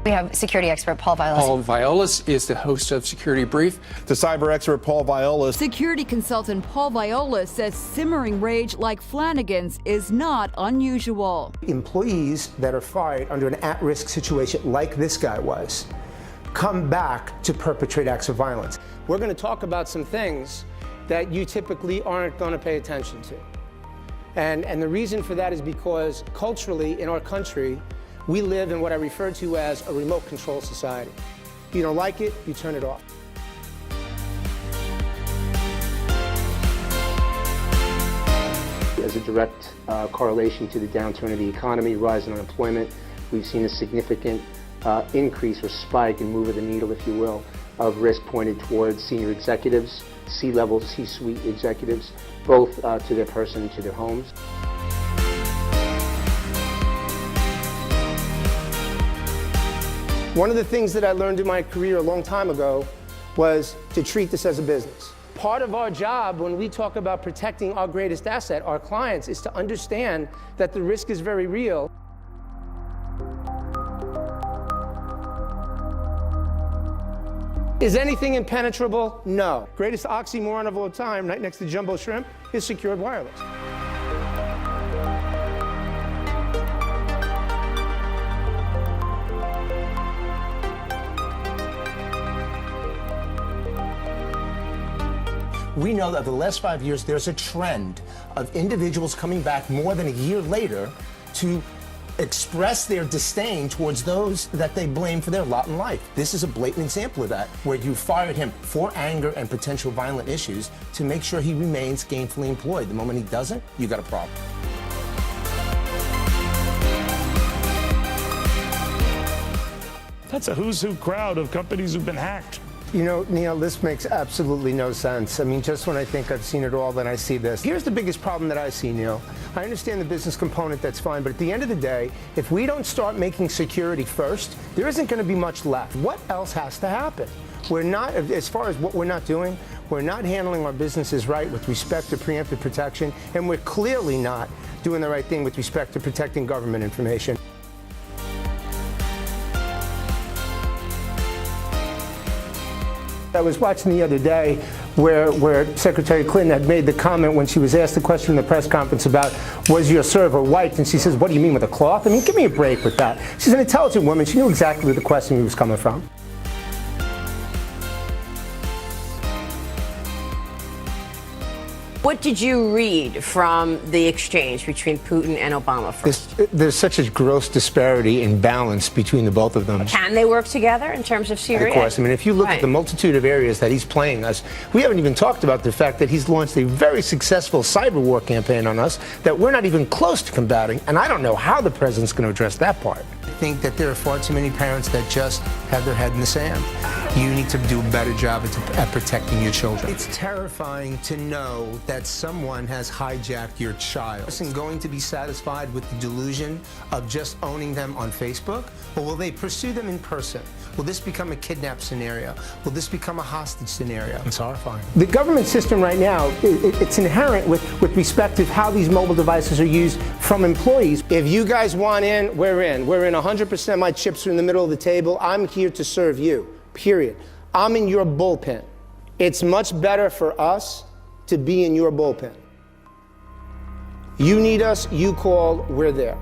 We have security expert Paul Viollis. Paul Viollis is the host of Security Brief. The cyber expert Paul Viollis. Security consultant Paul Viollis says simmering rage like Flanagan's is not unusual. Employees that are fired under an at-risk situation like this guy was come back to perpetrate acts of violence. We're going to talk about some things that you typically aren't going to pay attention to. And the reason for that is because culturally in our country, we live in what I refer to as a remote control society. If you don't like it, you turn it off. As a direct correlation to the downturn of the economy, rise in unemployment, we've seen a significant increase or spike and move of the needle, if you will, of risk pointed towards senior executives, C-level, C-suite executives, both to their person and to their homes. One of the things that I learned in my career a long time ago was to treat this as a business. Part of our job when we talk about protecting our greatest asset, our clients, is to understand that the risk is very real. Is anything impenetrable? No. Greatest oxymoron of all time, right next to jumbo shrimp, is secured wireless. We know that over the last 5 years, there's a trend of individuals coming back more than a year later to express their disdain towards those that they blame for their lot in life. This is a blatant example of that, where you fired him for anger and potential violent issues to make sure he remains gainfully employed. The moment he doesn't, you got a problem. That's a who's who crowd of companies who've been hacked. You know, Neil, this makes absolutely no sense. I mean, just when I think I've seen it all, then I see this. Here's the biggest problem that I see, Neil. I understand the business component, that's fine, but at the end of the day, if we don't start making security first, there isn't going to be much left. What else has to happen? We're not, as far as what we're not doing, we're not handling our businesses right with respect to preemptive protection, and we're clearly not doing the right thing with respect to protecting government information. I was watching the other day where Secretary Clinton had made the comment when she was asked the question in the press conference about, was your server white? And she says, what do you mean with a cloth? I mean, give me a break with that. She's an intelligent woman. She knew exactly where the question was coming from. What did you read from the exchange between Putin and Obama first? There's such a gross disparity in balance between the both of them. Can they work together in terms of Syria? Of course. I mean, if you look at the multitude of areas that he's playing us, we haven't even talked about the fact that he's launched a very successful cyber war campaign on us that we're not even close to combating, and I don't know how the president's going to address that part. I think that there are far too many parents that just have their head in the sand. You need to do a better job at protecting your children. It's terrifying to know that someone has hijacked your child. Isn't going to be satisfied with the delusion of just owning them on Facebook? Or will they pursue them in person? Will this become a kidnap scenario? Will this become a hostage scenario? It's horrifying. The government system right now, it's inherent with respect to how these mobile devices are used from employees. If you guys want in, we're in. We're in 100%. My chips are in the middle of the table. I'm here to serve you, period. I'm in your bullpen. It's much better for us to be in your bullpen. You need us, you call, we're there.